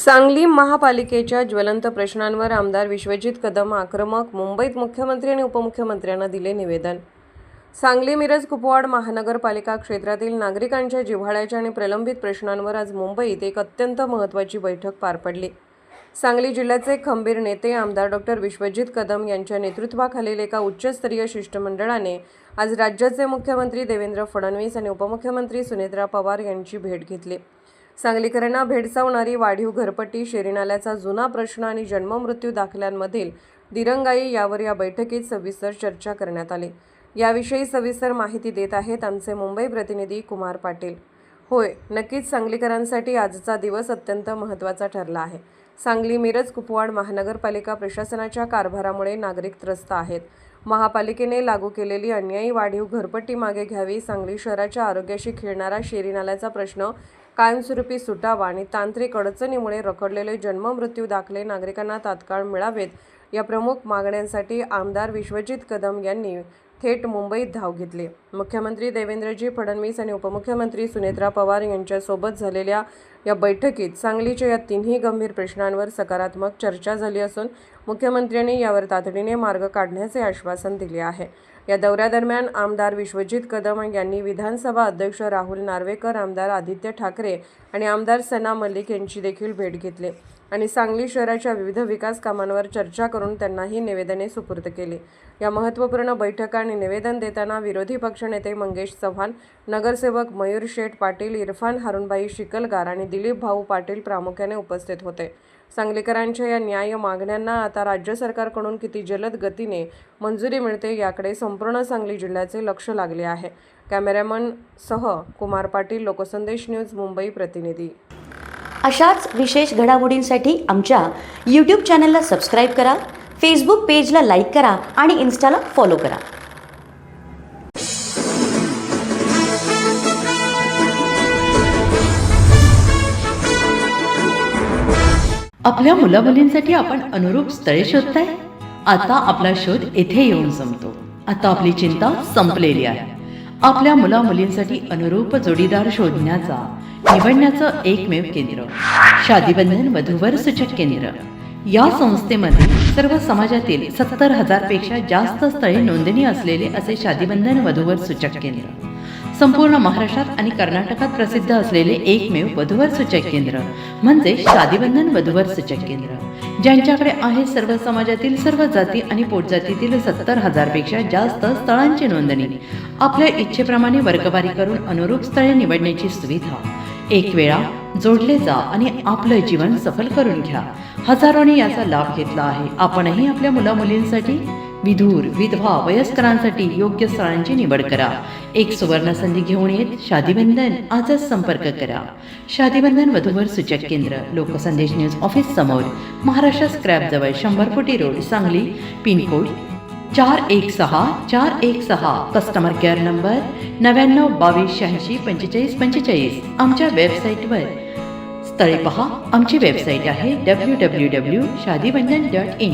सांगली महापालिकेच्या ज्वलंत प्रश्नांवर आमदार विश्वजित कदम आक्रमक. मुंबईत मुख्यमंत्री आणि उपमुख्यमंत्र्यांना दिले निवेदन. सांगली मिरज कुपवाड महानगरपालिका क्षेत्रातील नागरिकांच्या जिव्हाळ्याच्या आणि प्रलंबित प्रश्नांवर आज मुंबईत एक अत्यंत महत्त्वाची बैठक पार पडली. सांगली जिल्ह्याचे खंबीर नेते आमदार डॉ. विश्वजित कदम यांच्या नेतृत्वाखालील एका उच्चस्तरीय शिष्टमंडळाने आज राज्याचे मुख्यमंत्री देवेंद्र फडणवीस आणि उपमुख्यमंत्री सुनेत्रा पवार यांची भेट घेतली. सांगलीकरांना भेडसावणारी वाढीव घरपट्टी, शेरी नाल्याचा जुना प्रश्न आणि जन्ममृत्यू दाखल्यांमधील दिरंगाई यावर या बैठकीत सविस्तर चर्चा करण्यात आली. याविषयी सविस्तर माहिती देत आहेत आमचे मुंबई प्रतिनिधी कुमार पाटील. होय, नक्कीच सांगलीकरांसाठी आजचा दिवस अत्यंत महत्त्वाचा ठरला आहे. सांगली मिरज कुपवाड महानगरपालिका प्रशासनाच्या कारभारामुळे नागरिक त्रस्त आहेत. महापालिकेने लागू केलेली अन्यायी वाढीव घरपट्टी मागे घ्यावी, सांगली शहराच्या आरोग्याशी खेळणारा शेरी नाल्याचा प्रश्न कायमस्वरूपी सुटावा आणि तांत्रिक अडचणीमुळे रखडलेले जन्ममृत्यू दाखले नागरिकांना तात्काळ मिळावेत, या प्रमुख मागण्यांसाठी आमदार विश्वजित कदम यांनी थेट मुंबईत धाव घेतली. मुख्यमंत्री देवेंद्रजी फडणवीस आणि उपमुख्यमंत्री सुनेत्रा पवार यांच्यासोबत झालेल्या या बैठकीत सांगलीच्या या तिन्ही गंभीर प्रश्नांवर सकारात्मक चर्चा झाली असून मुख्यमंत्र्यांनी यावर तातडीने मार्ग काढण्याचे आश्वासन दिले आहे. या दौऱ्यादरम्यान आमदार विश्वजित कदम यांनी विधानसभा अध्यक्ष राहुल नार्वेकर, आमदार आदित्य ठाकरे आणि आमदार सना मलिक यांची देखील भेट घेतली आणि सांगली शहराच्या विविध विकास कामांवर चर्चा करून त्यांनाही निवेदने सुपूर्द केली. या महत्त्वपूर्ण बैठका आणि निवेदन देताना विरोधी पक्षनेते मंगेश चव्हाण, नगरसेवक मयूर शेठ पाटील, इरफान हारुनभाई शिकलगार आणि दिलीप भाऊ पाटील प्रामुख्याने उपस्थित होते. सांगलीकरांच्या या न्याय मागण्यांना आता राज्य सरकारकडून किती जलद गतीने मंजुरी मिळते याकडे संपूर्ण सांगली जिल्ह्याचे लक्ष लागले आहे. कॅमेरामन सह कुमार पाटील, लोकसंदेश न्यूज, मुंबई प्रतिनिधी. अशाच विशेष घडामोडींसाठी आमच्या यूट्यूब चॅनलला सबस्क्राईब करा, फेसबुक पेजला लाईक करा आणि इन्स्टाला फॉलो करा. आपल्या मुलामुलींसाठी आपण अनुरूप स्थळे शोधताय? आता आपला शोध येथे येऊन संपतो. आता आपली चिंता संपलेली आहे. आपल्या मुलामुलींसाठी अनुरूप जोडीदार शोधण्याचा निवडण्याचं एकमेव केंद्र शादीबंधन वधूवर सूचक केंद्र. या संस्थेमध्ये सर्व समाजातील 70,000 पेक्षा जास्त स्थळे नोंदणी असलेले असे शादीबंधन वधूवर सूचक केंद्र. संपूर्ण महाराष्ट्रात आणि कर्नाटकात प्रसिद्ध असलेले एकमेव वधूवर सूचक केंद्र म्हणजे शादीबंधन वधूवर सूचक केंद्र. ज्यांच्याकडे आहे सर्व समाजातील सर्व जाती आणि पोटजातीतील 70,000 पेक्षा जास्त स्थळांची नोंदणी. आपल्या इच्छेप्रमाणे वर्गवारी करून अनुरूप स्थळे निवडण्याची सुविधा. एक वेळा जोडले जा आणि आपलं जीवन सफल करून घ्या. हजारोंनी याचा लाभ घेतला आहे. आपणही आपल्या मुलामुलींसाठी, विधूर, विधवा, वयस्करांसाठी योग्य स्थळांची निवड करा. एक सुवर्ण संधी घेऊन येत शादीबंधन. आजच संपर्क करा. शादीबंधन वधूवर सूचक केंद्र, लोकसंदेश न्यूज ऑफिस समोर, महाराष्ट्र स्क्रॅप जवळ, 100 फुटी road, Sangli. Pin code 416-416. Customer care number 99-22-86-45-45. आमच्या वेबसाईटवर स्थळे पहा. आमची वेबसाईट आहे www.shadibandhan.in.